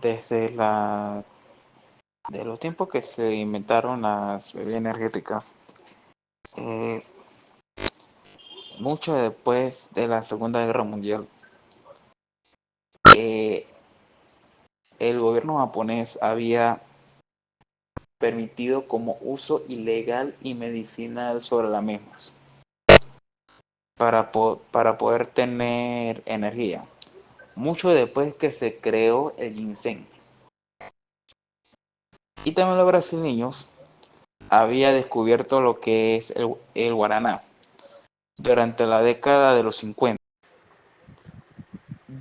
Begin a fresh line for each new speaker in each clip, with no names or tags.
desde de los tiempos que se inventaron las bebidas energéticas, eh, mucho después de la Segunda Guerra Mundial, eh, el gobierno japonés había permitido como uso ilegal y medicinal sobre las mismas para poder tener energía. Mucho después que se creó el ginseng. Y también los brasileños había descubierto lo que es el guaraná durante la década de los 50.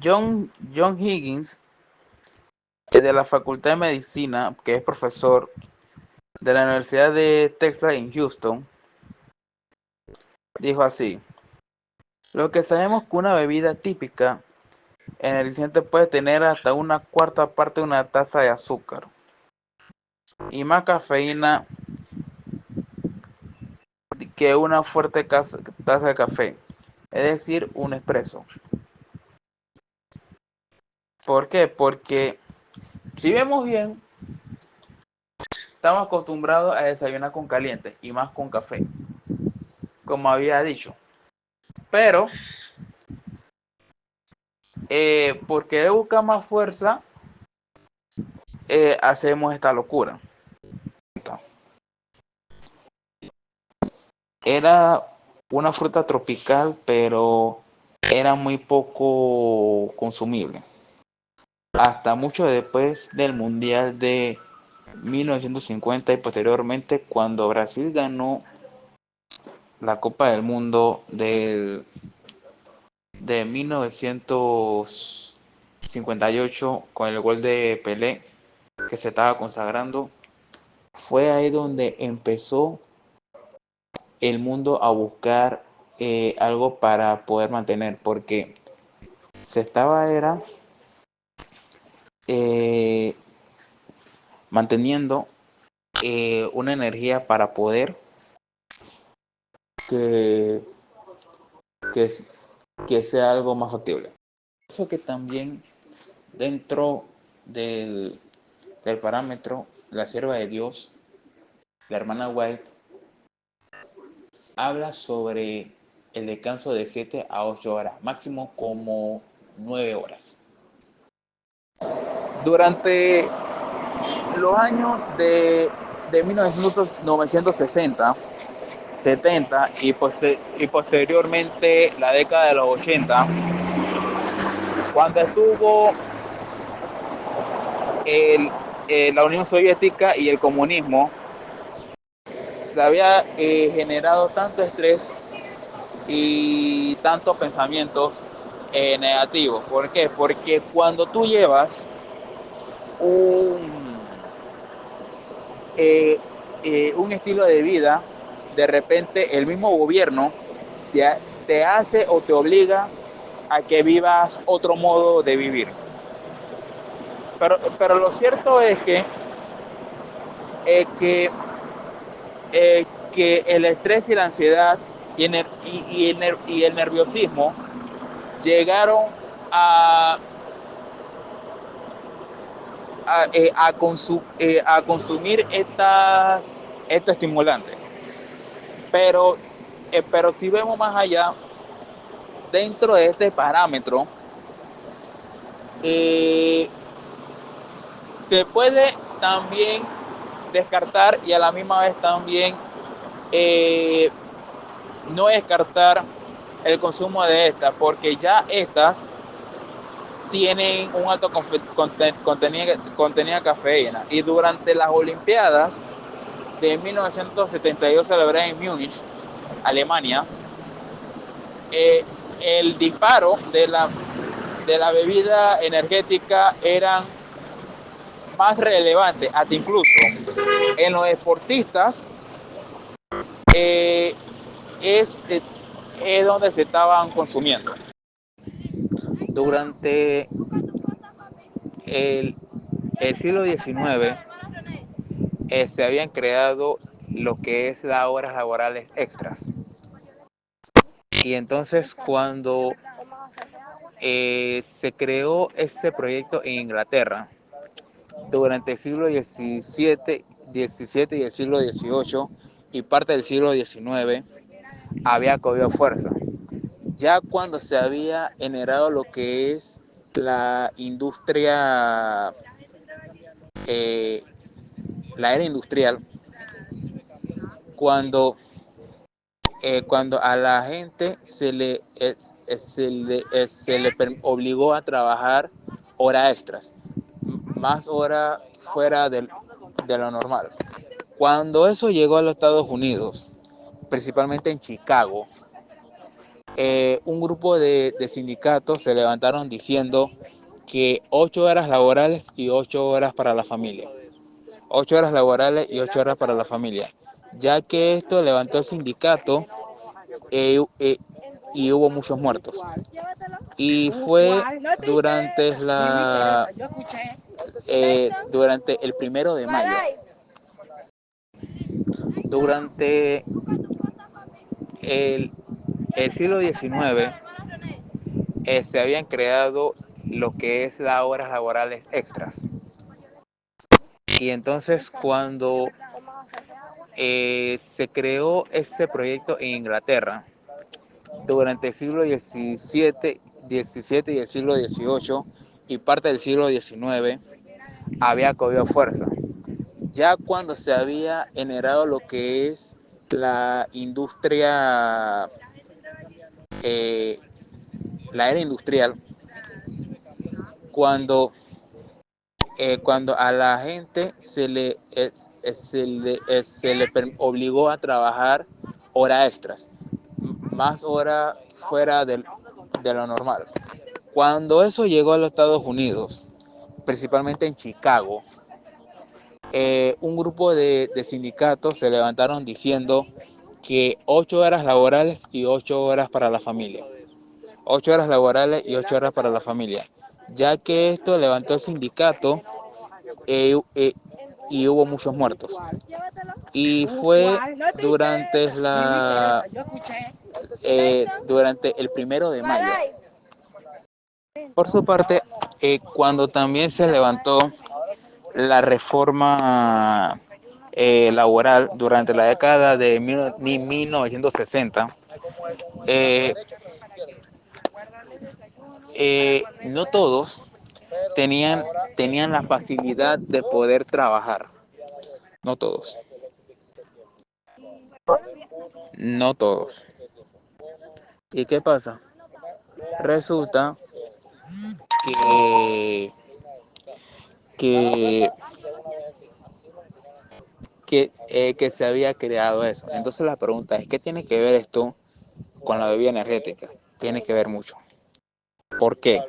John Higgins, de la Facultad de Medicina, que es profesor de la Universidad de Texas en Houston, dijo así: lo que sabemos que una bebida típica energizante puede tener hasta una cuarta parte de una taza de azúcar y más cafeína que una fuerte taza de café, es decir, un espresso. ¿Por qué? Porque si vemos bien, estamos acostumbrados a desayunar con caliente y más con café, como había dicho. Pero, porque busca más fuerza, hacemos esta locura. Era una fruta tropical, pero era muy poco consumible. Hasta mucho después del Mundial de 1950 y posteriormente cuando Brasil ganó la Copa del Mundo de 1958 con el gol de Pelé que se estaba consagrando, fue ahí donde empezó el mundo a buscar algo para poder mantener, porque se estaba eh, manteniendo una energía para poder que, que, que sea algo más factible. Eso que también dentro del parámetro, la sierva de Dios, la hermana White, habla sobre el descanso de 7 a 8 horas, máximo como 9 horas. Durante los años de 1960, 70 y posteriormente la década de los 80, cuando estuvo la Unión Soviética y el comunismo, se había generado tanto estrés y tantos pensamientos negativos. ¿Por qué? Porque cuando tú llevas un, un estilo de vida, de repente el mismo gobierno te, te hace o te obliga a que vivas otro modo de vivir. Pero lo cierto es eh, que, que el estrés y la ansiedad y el nerviosismo llegaron a, a consumir estos estimulantes. Pero, pero si vemos más allá, dentro de este parámetro, eh, se puede también descartar y a la misma vez también eh, no descartar el consumo de estas, porque ya estas tienen un alto contenido de cafeína. Y durante las Olimpiadas de 1972 celebradas en Múnich, Alemania, eh, el disparo de la bebida energética eran más relevantes, hasta incluso en los deportistas eh, es, eh, es donde se estaban consumiendo. Durante el, el siglo XIX se habían creado lo que es las horas laborales extras. Y entonces cuando se creó este proyecto en Inglaterra, durante el siglo XVII y el siglo XVIII y parte del siglo XIX había cogido fuerza. Ya cuando se había generado lo que es la industria, eh, la era industrial, cuando, cuando a la gente se le obligó a trabajar horas extras, más horas fuera de lo normal. Cuando eso llegó a los Estados Unidos, principalmente en Chicago, un grupo de sindicatos se levantaron diciendo que 8 horas laborales y 8 horas para la familia. 8 horas laborales y 8 horas para la familia. Ya que esto levantó el sindicato y hubo muchos muertos. Y fue durante durante el 1 de mayo. Durante el, el siglo XIX se habían creado lo que es las horas laborales extras. Y entonces cuando se creó este proyecto en Inglaterra, durante el siglo XVII y el siglo XVIII y parte del siglo XIX, había cogido fuerza. Ya cuando se había generado lo que es la industria, la era industrial, cuando, cuando a la gente se le obligó a trabajar horas extras, más horas fuera de lo normal. Cuando eso llegó a los Estados Unidos, principalmente en Chicago, un grupo de sindicatos se levantaron diciendo que 8 horas laborales y 8 horas para la familia. 8 horas laborales y 8 horas para la familia. Ya que esto levantó el sindicato y hubo muchos muertos. Y fue durante durante el 1 de mayo. Por su parte, cuando también se levantó la reforma laboral durante la década de 1960, eh, no todos tenían la facilidad de poder trabajar. No todos. No todos. ¿Y qué pasa? Resulta que, que, que se había creado eso. Entonces la pregunta es, ¿qué tiene que ver esto con la bebida energética? Tiene que ver mucho. ¿Por qué?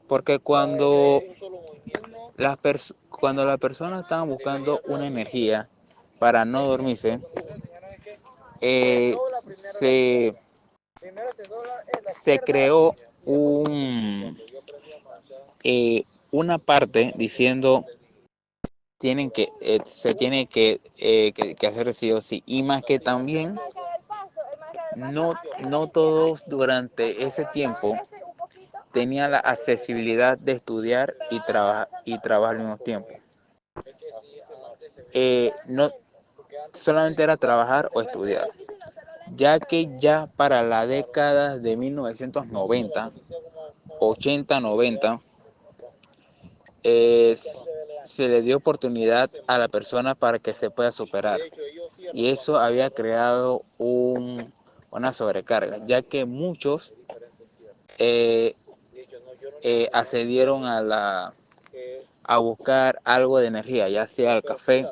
Porque cuando las personas estaban buscando una energía para no dormirse, eh, se, se creó una parte diciendo se tiene que hacer sí o sí. Y más que también, no todos durante ese tiempo tenían la accesibilidad de estudiar y trabajar al mismo tiempo. No solamente era trabajar o estudiar, ya que ya para la década de 1990, 80, 90, se le dio oportunidad a la persona para que se pueda superar. Y eso había creado una sobrecarga, ya que muchos eh, accedieron a buscar algo de energía, ya sea el café,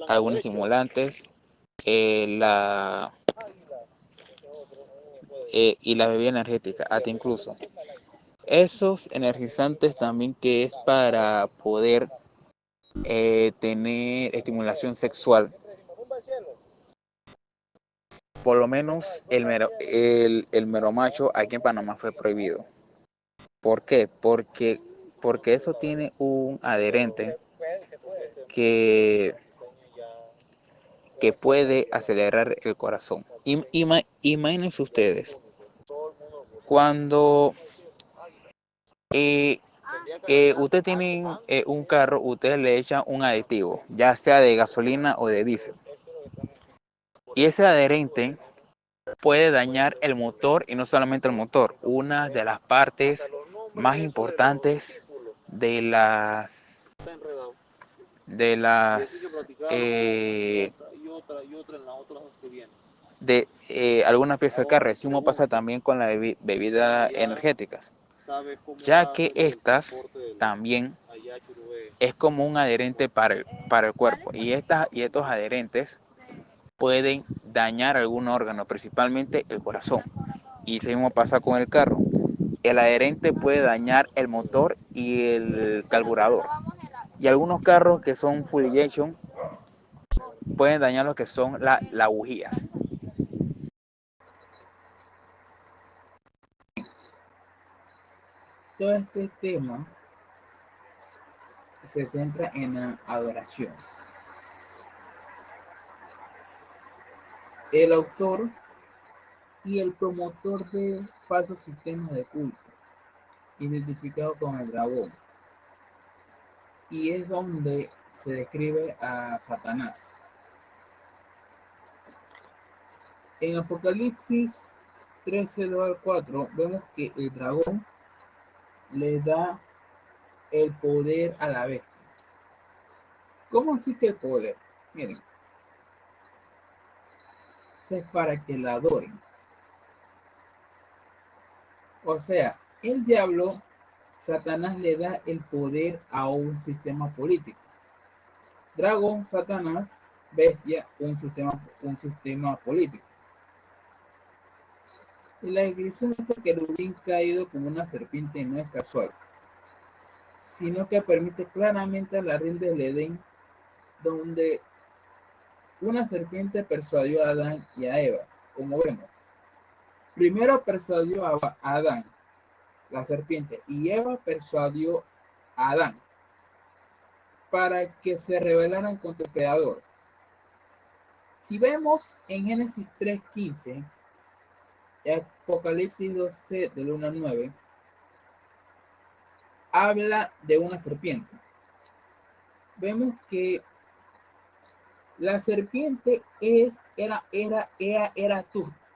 algunos estimulantes, la y la bebida energética, hasta incluso esos energizantes también que es para poder tener estimulación sexual. Por lo menos el mero macho aquí en Panamá fue prohibido. ¿Por qué? Porque eso tiene un adherente que, que puede acelerar el corazón. Imagínense ustedes, cuando eh, Usted tiene un carro, usted le echa un aditivo, ya sea de gasolina o de diésel. Y ese adherente puede dañar el motor y no solamente el motor, una de las partes más importantes de las algunas piezas del carro. Así como pasa también con las bebidas energéticas, ya que estas también es como un adherente para el cuerpo y estos adherentes pueden dañar algún órgano, principalmente el corazón. Y así mismo pasa con el carro. El adherente puede dañar el motor y el carburador. Y algunos carros que son full injection pueden dañar lo que son las bujías. Todo este tema se centra en la adoración. El autor y el promotor de falsos sistemas de culto, identificado con el dragón, y es donde se describe a Satanás. En Apocalipsis 13, 2 al 4, vemos que el dragón le da el poder a la bestia. ¿Cómo así que el poder? Miren, es para que la adoren. O sea, el diablo, Satanás le da el poder a un sistema político. Dragón, Satanás, bestia, un sistema político. Y la descripción de este querubín caído como una serpiente no es casual, sino que permite claramente la red del Edén, donde una serpiente persuadió a Adán y a Eva, como vemos. Primero persuadió a Adán, la serpiente, y Eva persuadió a Adán para que se rebelaran contra el Creador. Si vemos en Génesis 3:15 y Apocalipsis 12, del 1 al 9, habla de una serpiente. Vemos que la serpiente era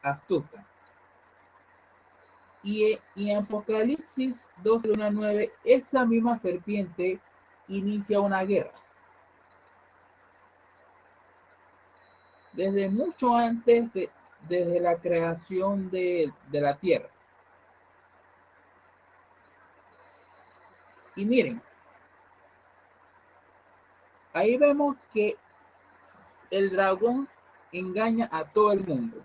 astuta. Y en Apocalipsis 12, del 1 al 9, esa misma serpiente inicia una guerra. Desde mucho antes, desde la creación de la tierra. Y miren, ahí vemos que el dragón engaña a todo el mundo.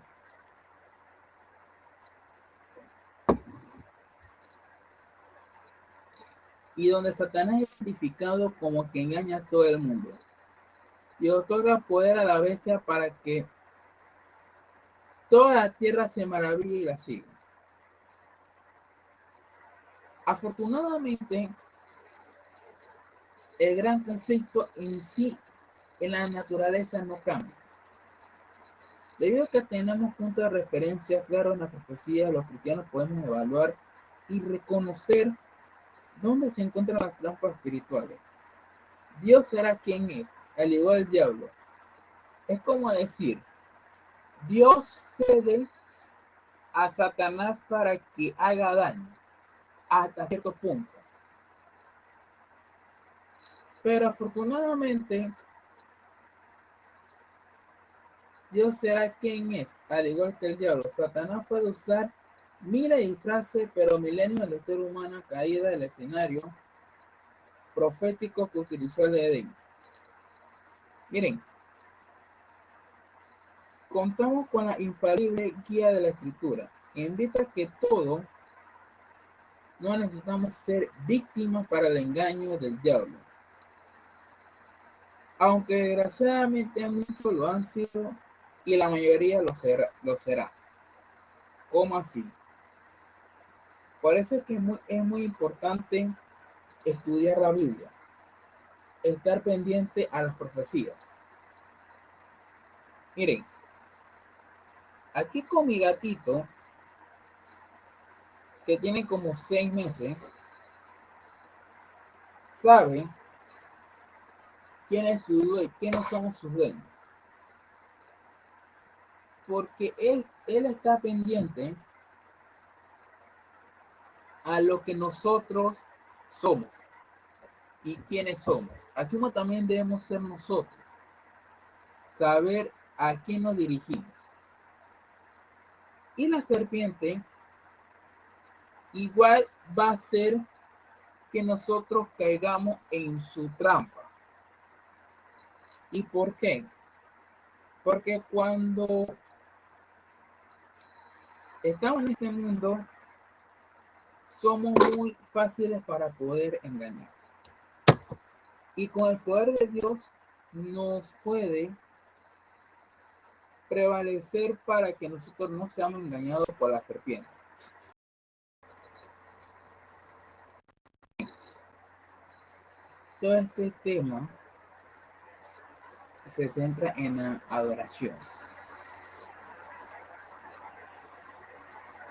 Y donde Satanás es identificado como que engaña a todo el mundo. Y otorga poder a la bestia para que toda la tierra se maraville y la siga. Afortunadamente, el gran conflicto en sí, en la naturaleza, no cambia. Debido a que tenemos puntos de referencia claros en la profecía, los cristianos podemos evaluar y reconocer dónde se encuentran las trampas espirituales. Dios será quien es, al igual el diablo. Es como decir, Dios cede a Satanás para que haga daño hasta cierto punto. Pero afortunadamente, Dios será quien es, al igual que el diablo. Satanás puede usar miles de disfraces, pero milenios de la historia humana caída del escenario profético que utilizó el Edén. Miren, contamos con la infalible guía de la escritura. Invita a que todos no necesitamos ser víctimas para el engaño del diablo. Aunque desgraciadamente muchos lo han sido y la mayoría lo será. ¿Cómo así? Por eso es que es muy importante estudiar la Biblia, estar pendiente a las profecías. Miren, aquí con mi gatito, que tiene como 6 meses, sabe quiénes somos sus dueños. Porque él está pendiente a lo que nosotros somos y quiénes somos. Así como también debemos ser nosotros. Saber a quién nos dirigimos. Y la serpiente igual va a ser que nosotros caigamos en su trampa. ¿Y por qué? Porque cuando estamos en este mundo, somos muy fáciles para poder engañar. Y con el poder de Dios nos puede prevalecer para que nosotros no seamos engañados por la serpiente. Todo este tema se centra en la adoración.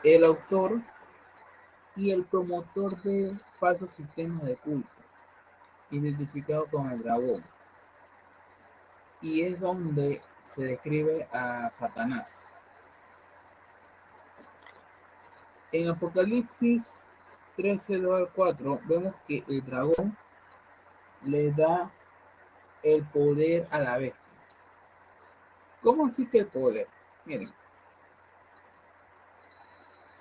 El autor y el promotor de falsos sistemas de culto, identificado con el dragón. Y es donde se describe a Satanás. En Apocalipsis 13, 2 al 4, vemos que el dragón le da el poder a la bestia. ¿Cómo así que el poder? Miren,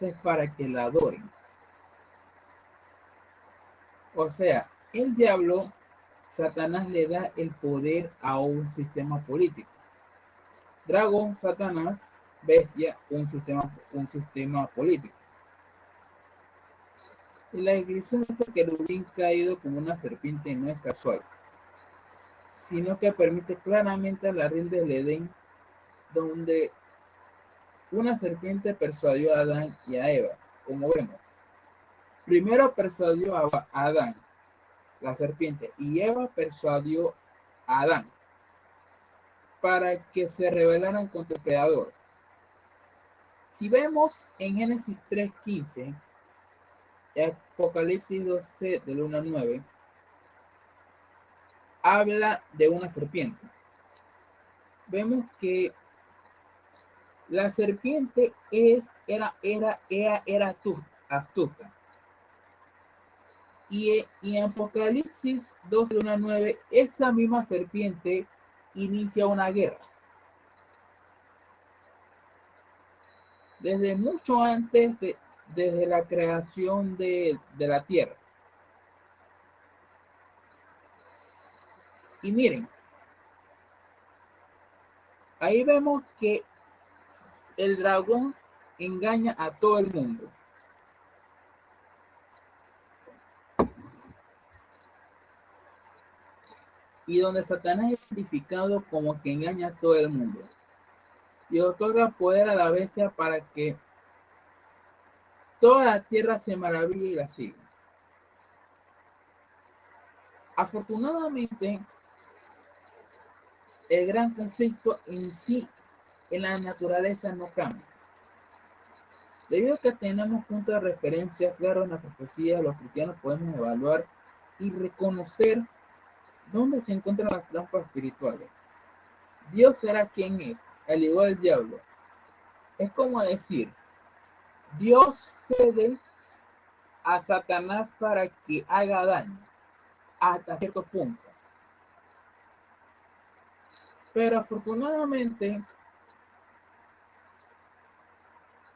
es para que la adoren. O sea, el diablo, Satanás le da el poder a un sistema político. Dragón, Satanás, bestia, un sistema político. Y la descripción de este querubín caído como una serpiente no es casual, sino que permite claramente la rienda del Edén, donde una serpiente persuadió a Adán y a Eva, como vemos. Primero persuadió a Adán, la serpiente, y Eva persuadió a Adán para que se rebelaran contra el Creador. Si vemos en Génesis 3:15, Apocalipsis 12, del 1 al 9, habla de una serpiente. Vemos que la serpiente era astuta. Y en Apocalipsis 12, 1 al 9, esta misma serpiente inicia una guerra. Desde mucho antes, desde la creación de la tierra. Y miren, ahí vemos que el dragón engaña a todo el mundo. Y donde Satanás es identificado como que engaña a todo el mundo. Y otorga poder a la bestia para que toda la tierra se maraville y la siga. Afortunadamente, el gran conflicto en sí, en la naturaleza, no cambia. Debido a que tenemos puntos de referencia claros en la profecía, los cristianos podemos evaluar y reconocer dónde se encuentran las trampas espirituales. Dios será quien es, al igual el diablo. Es como decir, Dios cede a Satanás para que haga daño hasta cierto punto. Pero afortunadamente,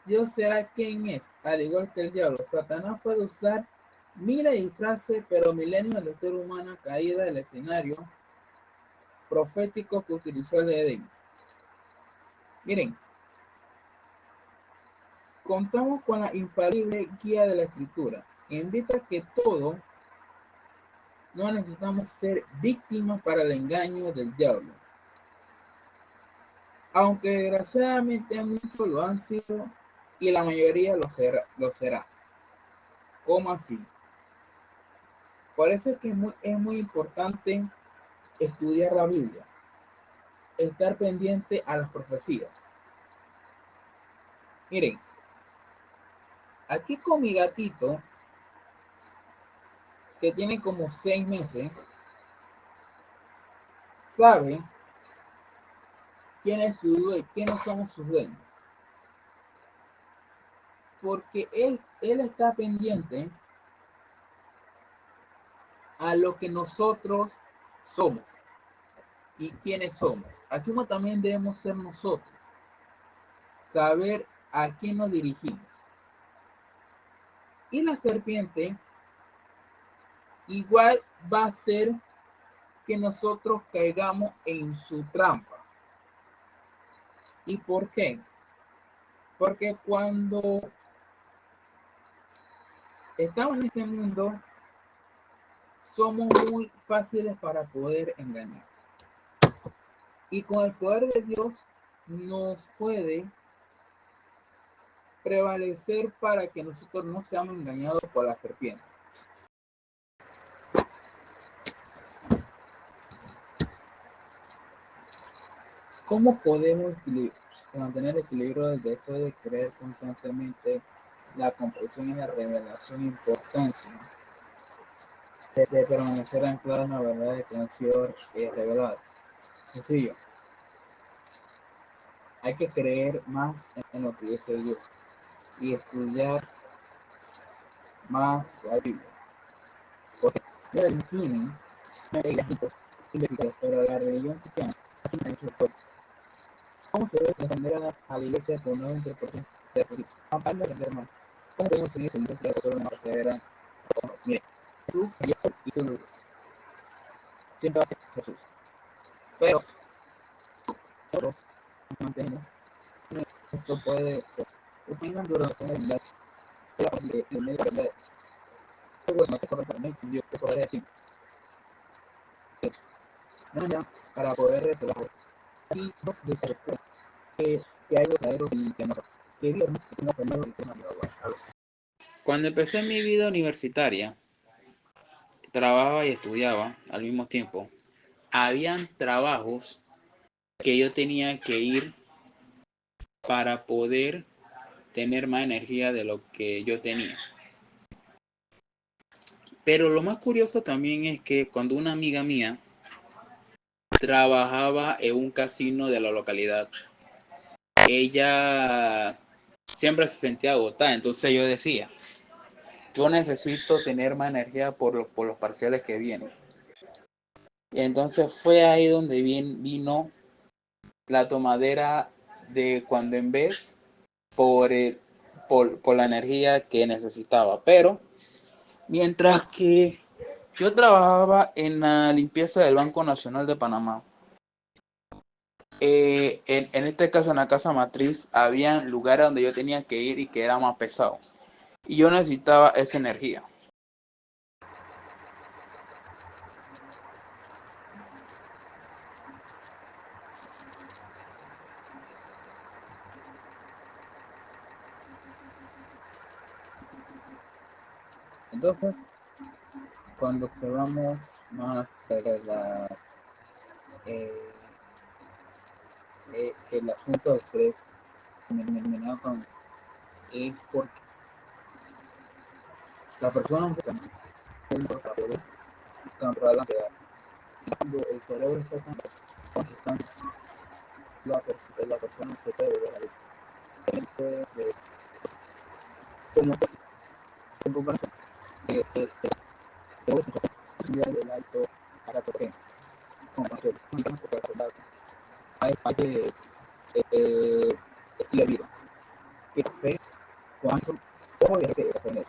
Dios será quien es, al igual que el diablo. Satanás puede usar miles de disfraces, pero milenios de ser humano caída del escenario profético que utilizó el Edén. Miren, contamos con la infalible guía de la escritura. Invita a que todos no necesitamos ser víctimas para el engaño del diablo. Aunque desgraciadamente muchos lo han sido y la mayoría lo será. ¿Cómo así? Por eso es que es muy importante estudiar la Biblia, estar pendiente a las profecías. Miren, aquí con mi gatito que tiene como 6 meses, sabe quién es su dueño, quiénes somos sus dueños. Porque él está pendiente a lo que nosotros somos y quiénes somos. Así como también debemos ser nosotros, saber a quién nos dirigimos. Y la serpiente igual va a hacer que nosotros caigamos en su trampa. ¿Y por qué? Porque cuando estamos en este mundo, somos muy fáciles para poder engañar. Y con el poder de Dios nos puede prevalecer para que nosotros no seamos engañados por la serpiente. ¿Cómo podemos mantener el equilibrio del deseo de creer constantemente la comprensión y la revelación importancia de permanecer anclado en la verdad de que han sido reveladas? Sencillo, hay que creer más en lo que dice Dios y estudiar más la Biblia. Porque la religión pero la religión cristiana tiene muchos fuertes. ¿Cómo se debe defender a la iglesia por no interpretación de la política? Vamos a entender más. ¿Cómo podemos seguir su iglesia de una perseverancia? Mire, Jesús hizo luz. Siempre va a ser Jesús. Pero nosotros nos mantenemos. Esto puede ser una duración de la media verdad. Luego no te correctamente, Dios te podrá decir. No, ya, para poder revelar. Aquí nos dice que hay verdaderos y que no. Que Dios no primero y que no. Cuando empecé mi vida universitaria, trabajaba y estudiaba al mismo tiempo. Habían trabajos que yo tenía que ir para poder tener más energía de lo que yo tenía. Pero lo más curioso también es que cuando una amiga mía trabajaba en un casino de la localidad, ella siempre se sentía agotada. Entonces yo decía, yo necesito tener más energía por los parciales que vienen. Y entonces fue ahí donde vino la tomadera de cuando en vez por la energía que necesitaba. Pero mientras que yo trabajaba en la limpieza del Banco Nacional de Panamá, en este caso en la casa matriz, había lugares donde yo tenía que ir y que era más pesado. Y yo necesitaba esa energía. Entonces, cuando observamos más eh, el asunto del estrés, es porque la persona no puede controlar la ansiedad. Cuando el cerebro está tan la persona se puede ver a veces como que se comparación del alto a la toque como que hay que estilo de vida que fe cuánto todo hay que defender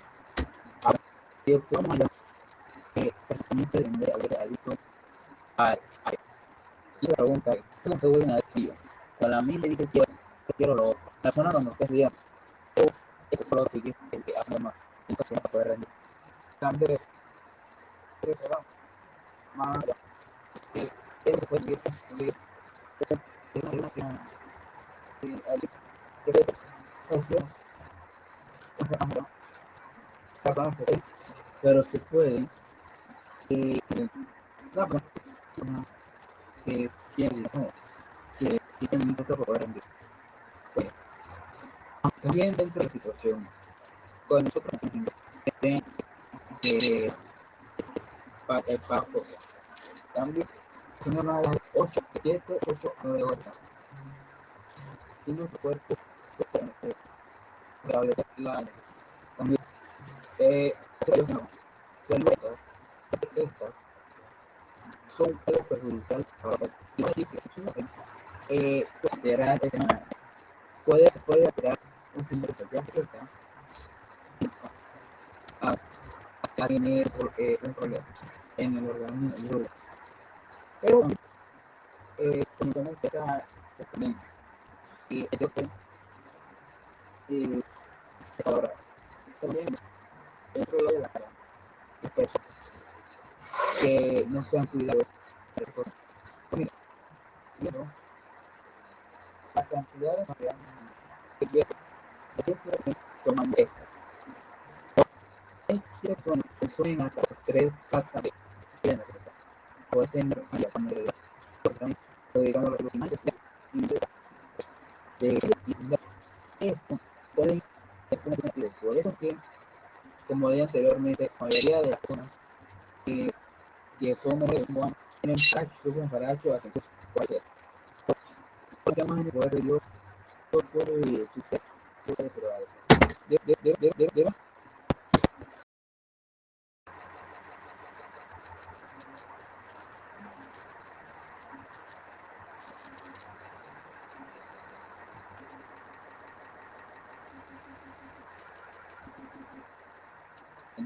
ahora si observamos allá que personalmente de haber adicto a y la pregunta es ¿cómo se vuelven a decir? Para mí me dice quiero lo otro la persona cuando usted diga yo esto puedo seguir el que hace más entonces no puede rendir cambio de trabajo más que él puede seguir de una relación de opciones pero se puede la persona que tiene que tiene un poco poder rendir también dentro de la situación cuando nosotros que
para cambio, son llamadas 8, 7, 8, 9 horas. Y nuestro cuerpo la, también células estas son algo perjudicial para la ejecución. Puede alterar un síndrome psiquiátrico a, a tener un problema en el organismo. Pero únicamente esta experiencia y yo y ahora también dentro de la personas que no se han cuidado ¿no? La cantidad de material que se toman estas son hasta 3 patas de puede tener la familia digamos los animales y de esto pueden ser por eso que como dije anteriormente la mayoría de las personas que, que son mujeres tienen sufren paracho hacen cualquier porque más en el poder de Dios puede suceder pero de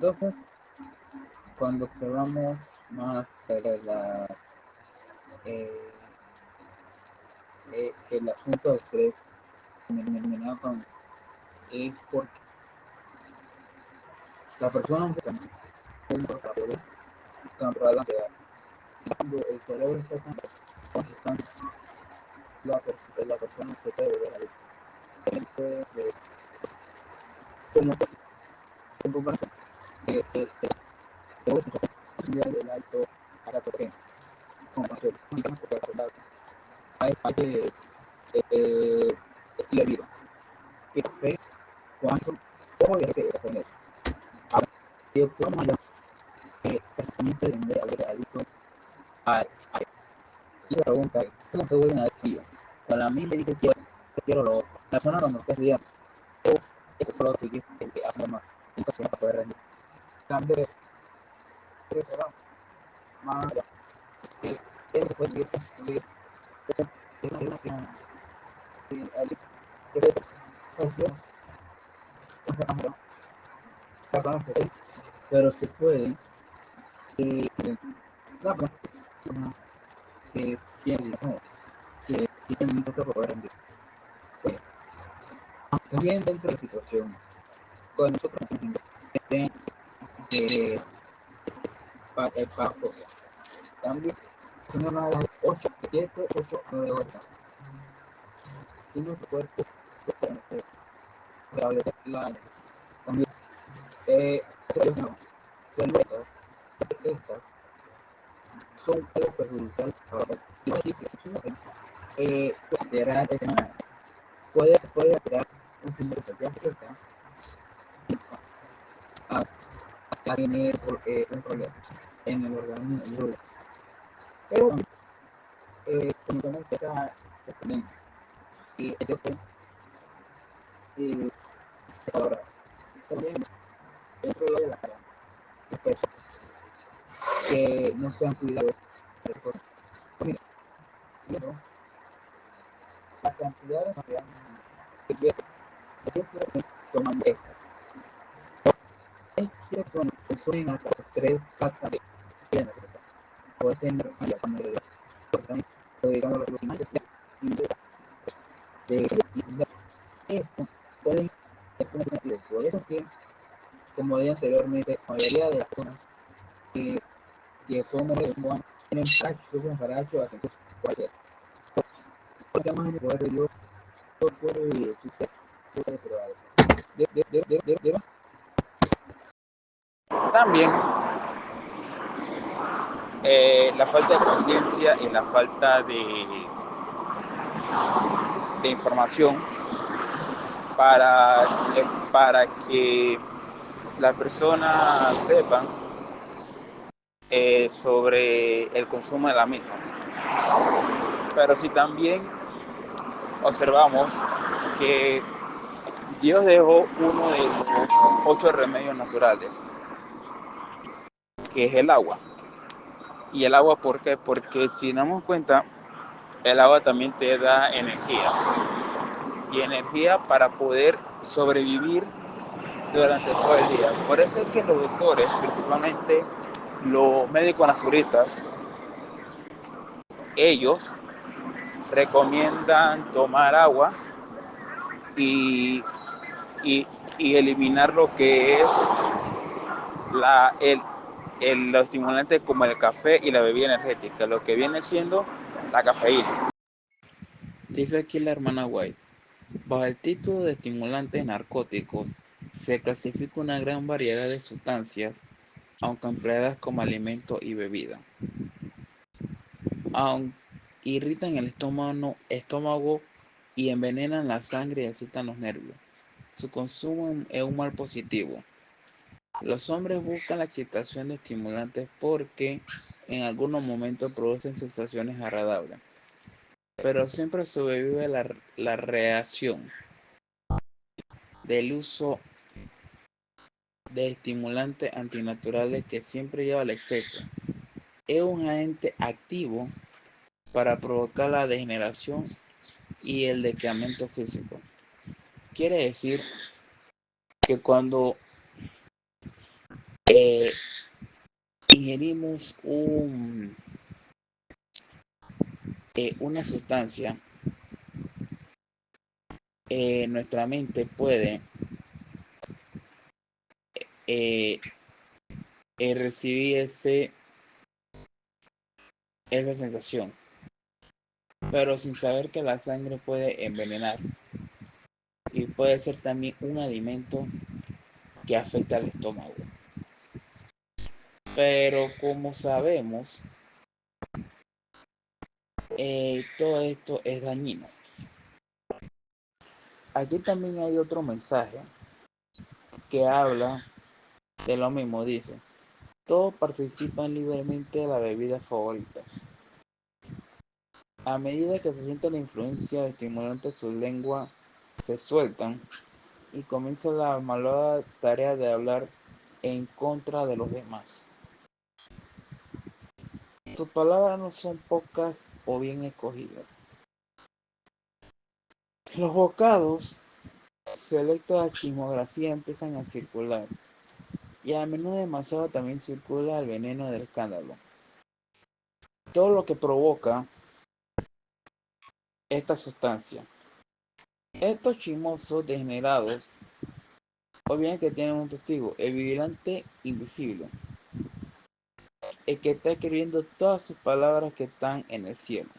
entonces cuando observamos más eh, el asunto del estrés es porque la persona no puede controlar la ansiedad. Cuando el cerebro está tan constante, la persona se puede volver adicta. Como en comparación, el alto para porque como hay que estilo de vida. Que fe, cuánto, cómo le que tener. Ahora, si observamos básicamente de adicto a y la pregunta es, ¿cómo se vuelven adictivos? Con la mente dice quiero lo otro. La persona cuando está estudiando, esto puedo seguir haciendo más. Entonces no puede rendir. Cambio de más allá. Él puede seguir pero se puede la persona que tiene que tiene un poco para rendir. También dentro de la situación, cuando nosotros estén de bajo cambio, son llamadas 8, 7, 8, 9 horas. Y nuestro cuerpo la, también células estas son algo perjudicial para la ejecución. Puede alterar un síndrome psiquiátrico a, a tener un problema en el organismo. Pero únicamente esta experiencia y yo y ahora también dentro de la personas que no se han cuidado ¿no? La cantidad de material que se toman estas son hasta 3 patas de puede tener la familia digamos los animales y de esto pueden ser por eso que como dije anteriormente la mayoría de las personas que son mujeres tienen sufren paracho hacen cualquier porque más en el poder de Dios puede suceder pero
También la falta de conciencia y la falta de información para, para que las personas sepan sobre el consumo de las mismas. Pero si también observamos que Dios dejó uno de los 8 remedios naturales, que es el agua. ¿Y el agua por qué? Porque si nos damos cuenta, el agua también te da energía. Y energía para poder sobrevivir durante todo el día. Por eso es que los doctores, principalmente los médicos naturistas, ellos recomiendan tomar agua y, y, y eliminar lo que es la, los estimulantes como el café y la bebida energética, lo que viene siendo la cafeína. Dice aquí la hermana White, bajo el título de estimulantes narcóticos se clasifica una gran variedad de sustancias, aunque empleadas como alimento y bebida. Aunque irritan el estómago y envenenan la sangre y excitan los nervios. Su consumo es un mal positivo. Los hombres buscan la excitación de estimulantes porque en algunos momentos producen sensaciones agradables, pero siempre sobrevive la reacción del uso de estimulantes antinaturales que siempre lleva al exceso. Es un agente activo para provocar la degeneración y el decremento físico. Quiere decir que cuando eh, ingerimos una sustancia, nuestra mente puede eh, recibir esa sensación, pero sin saber que la sangre puede envenenar y puede ser también un alimento que afecta al estómago. Pero como sabemos, todo esto es dañino. Aquí también hay otro mensaje que habla de lo mismo. Dice, todos participan libremente de las bebidas favoritas. A medida que se siente la influencia de estimulantes, su lengua se sueltan y comienza la malvada tarea de hablar en contra de los demás. Sus palabras no son pocas o bien escogidas. Los bocados selectos de chismografía empiezan a circular y a menudo demasiado también circula el veneno del escándalo. Todo lo que provoca esta sustancia. Estos chismosos degenerados, o bien que tienen un testigo, el vigilante invisible, el que está escribiendo todas sus palabras que están en el cielo.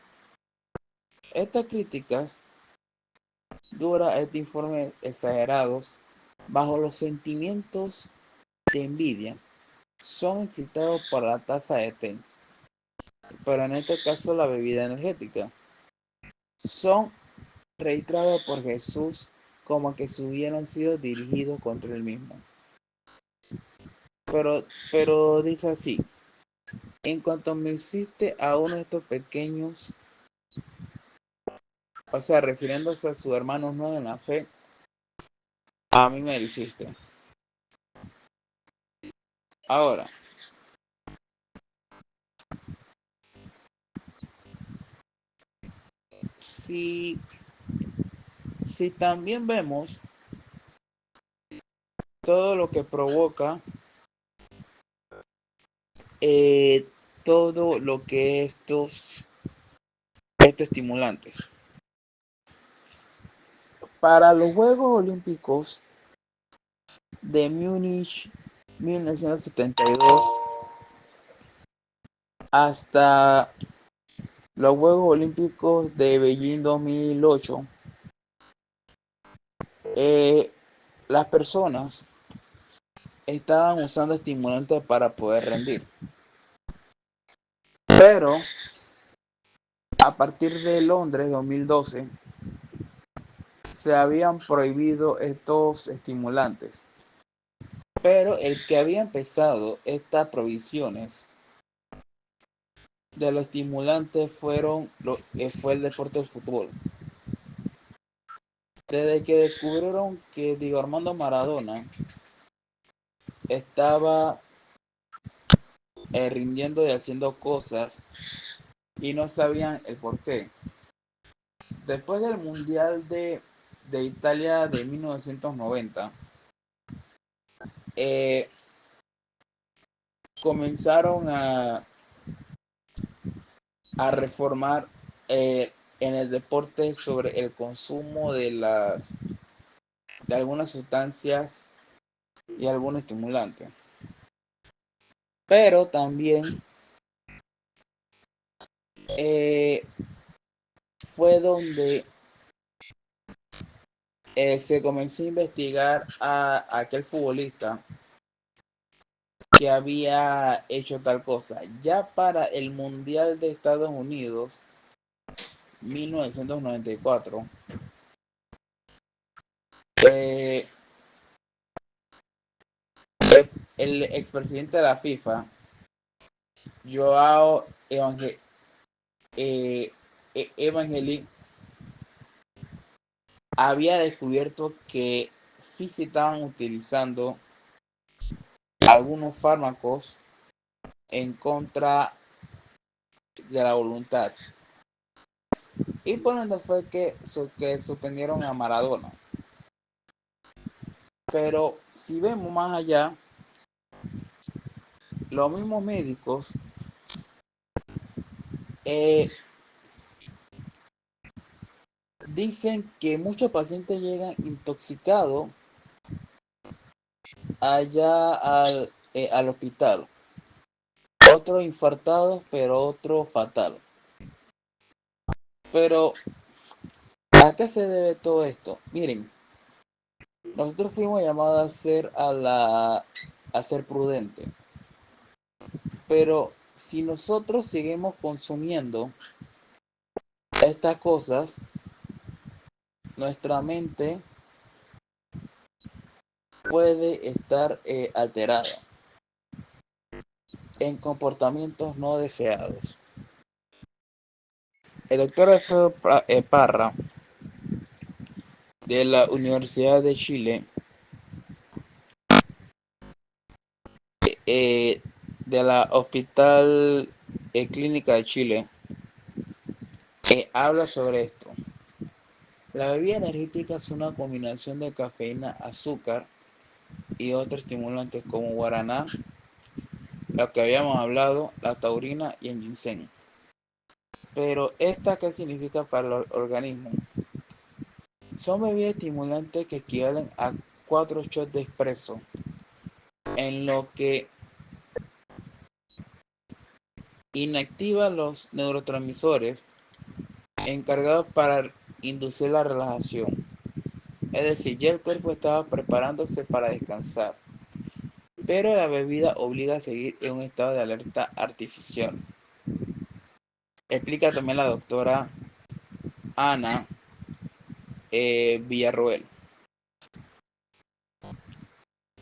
Estas críticas duras, este informe exagerados, bajo los sentimientos de envidia, son excitados por la taza de té, pero en este caso la bebida energética. Son registrados por Jesús como que si hubieran sido dirigidos contra él mismo. Pero dice así, en cuanto me hiciste a uno de estos pequeños, o sea, refiriéndose a sus hermanos no en la fe, a mí me lo hiciste. Ahora, si, si también vemos todo lo que provoca, eh, todo lo que estos estimulantes. Para los Juegos Olímpicos de Múnich 1972 hasta los Juegos Olímpicos de Beijing 2008, las personas estaban usando estimulantes para poder rendir. Pero a partir de Londres 2012 se habían prohibido estos estimulantes. Pero el que había empezado estas prohibiciones de los estimulantes fue el deporte del fútbol. Desde que descubrieron que Diego Armando Maradona estaba rindiendo y haciendo cosas y no sabían el por qué. Después del Mundial de Italia de 1990, eh, comenzaron a reformar en el deporte sobre el consumo de algunas sustancias y algunos estimulantes. Pero también eh, fue donde se comenzó a investigar a aquel futbolista que había hecho tal cosa. Ya para el Mundial de Estados Unidos 1994, eh, el expresidente de la FIFA, Joao eh, Evangeli, había descubierto que sí se estaban utilizando algunos fármacos en contra de la voluntad. Y por ende fue que suspendieron a Maradona. Pero si vemos más allá, los mismos médicos eh, dicen que muchos pacientes llegan intoxicados allá al hospital. Otros infartados, pero otros fatal. Pero, ¿a qué se debe todo esto? Miren, nosotros fuimos llamados a ser prudentes. Pero si nosotros seguimos consumiendo estas cosas, nuestra mente puede estar alterada en comportamientos no deseados. El doctor Alfredo Parra de la Universidad de Chile, eh, de la Hospital Clínica de Chile, habla sobre esto. La bebida energética es una combinación de cafeína, azúcar y otros estimulantes como guaraná, lo que habíamos hablado, la taurina y el ginseng. Pero ¿esta qué significa para el organismo? Son bebidas estimulantes que equivalen a 4 shots de espresso, en lo que inactiva los neurotransmisores encargados para inducir la relajación. Es decir, ya el cuerpo estaba preparándose para descansar, pero la bebida obliga a seguir en un estado de alerta artificial. Explica también la doctora Ana Villarroel.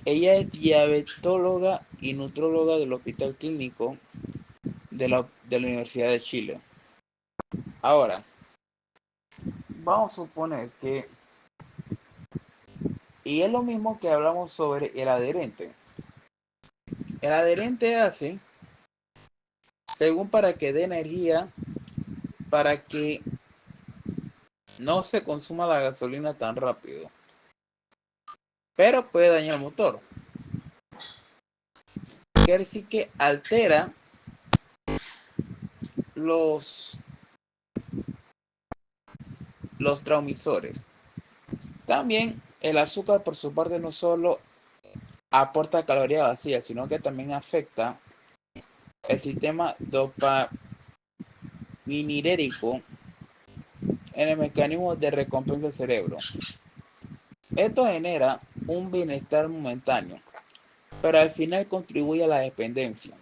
Ella es diabetóloga y nutróloga del Hospital Clínico de la Universidad de Chile. Ahora, vamos a suponer que, y es lo mismo que hablamos sobre el adherente. El adherente hace, según para que dé energía, para que no se consuma la gasolina tan rápido, pero puede dañar el motor. Quiere decir que altera los, los transmisores. También el azúcar por su parte no solo aporta calorías vacías, sino que también afecta el sistema dopaminérgico en el mecanismo de recompensa del cerebro. Esto genera un bienestar momentáneo, pero al final contribuye a la dependencia.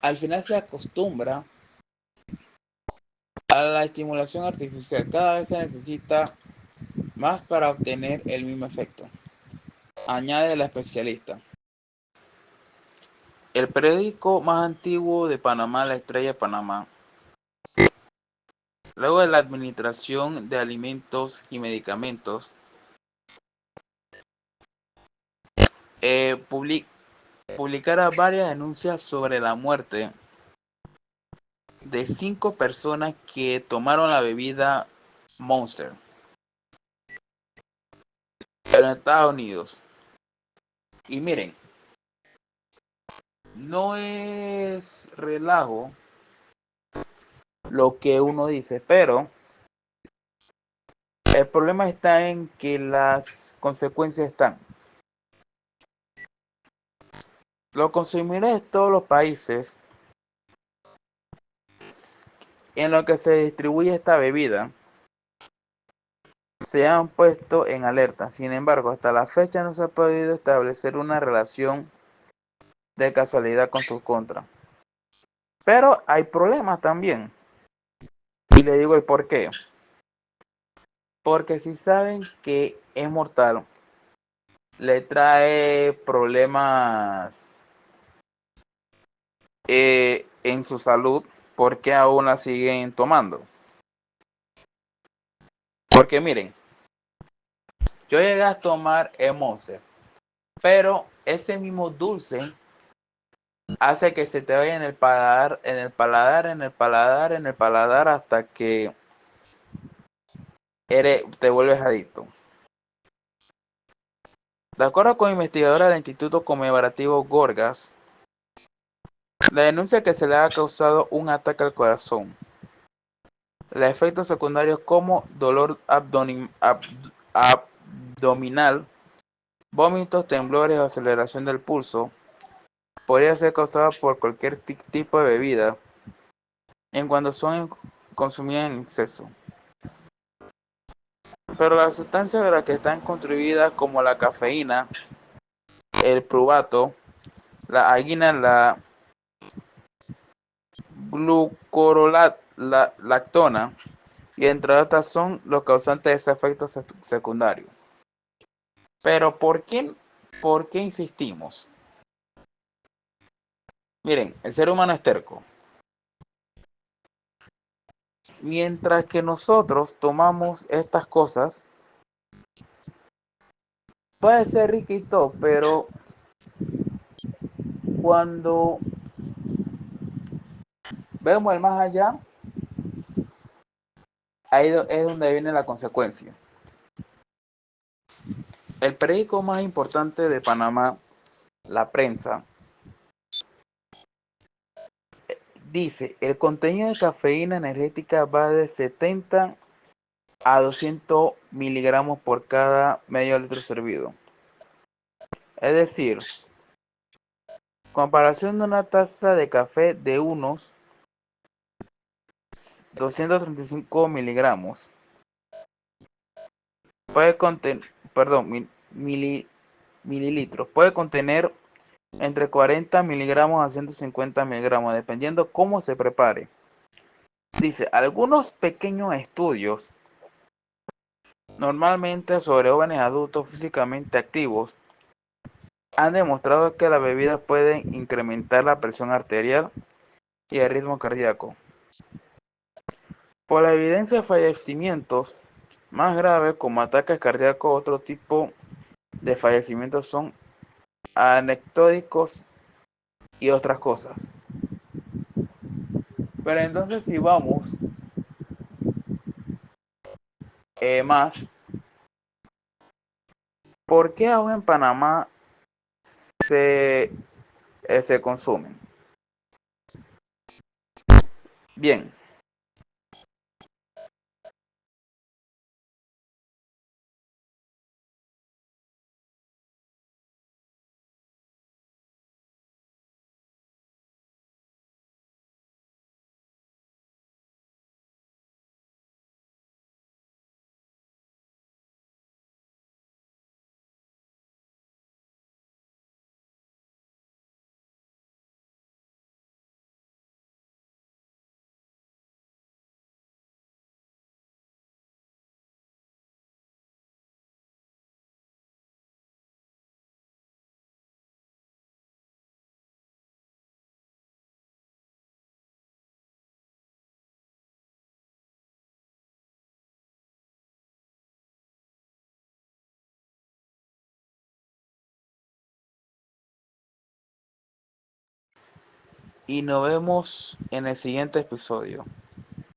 Al final se acostumbra a la estimulación artificial. Cada vez se necesita más para obtener el mismo efecto, añade la especialista. El periódico más antiguo de Panamá, La Estrella de Panamá, luego de la Administración de Alimentos y Medicamentos, eh, publi- publicara varias denuncias sobre la muerte de 5 personas que tomaron la bebida Monster en Estados Unidos. Y miren, no es relajo lo que uno dice, pero el problema está en que las consecuencias están. Los consumidores de todos los países en los que se distribuye esta bebida se han puesto en alerta. Sin embargo, hasta la fecha no se ha podido establecer una relación de casualidad con su contra. Pero hay problemas también. Y le digo el por qué. Porque si saben que es mortal, le trae problemas en su salud, ¿por qué aún la siguen tomando? Porque miren, yo llegué a tomar el Monster, pero ese mismo dulce hace que se te vaya en el paladar, en el paladar, en el paladar, en el paladar, hasta que te vuelves adicto. De acuerdo con investigadora del Instituto Conmemorativo Gorgas, la denuncia que se le ha causado un ataque al corazón, los efectos secundarios como dolor abdominal, vómitos, temblores o aceleración del pulso, podría ser causada por cualquier tipo de bebida en cuando son consumidas en exceso. Pero las sustancias de las que están contribuidas como la cafeína, el pruvato, la aguina, la glucorolactona y entre otras son los causantes de ese efecto secundario. Pero ¿por qué insistimos? Miren, el ser humano es terco. Mientras que nosotros tomamos estas cosas, puede ser rico y todo, pero cuando vemos el más allá, ahí es donde viene la consecuencia. El periódico más importante de Panamá, La Prensa, dice, el contenido de cafeína energética va de 70 a 200 miligramos por cada medio litro servido. Es decir, comparación de una taza de café de unos 235 miligramos puede contener, perdón, mililitros, puede contener entre 40 miligramos a 150 miligramos, dependiendo cómo se prepare. Dice, algunos pequeños estudios, normalmente sobre jóvenes adultos físicamente activos, han demostrado que la bebida puede incrementar la presión arterial y el ritmo cardíaco. Por la evidencia de fallecimientos más graves como ataques cardíacos, otro tipo de fallecimientos son anecdóticos y otras cosas. Pero entonces si vamos más, ¿por qué aún en Panamá se, se consumen? Bien, y nos vemos en el siguiente episodio.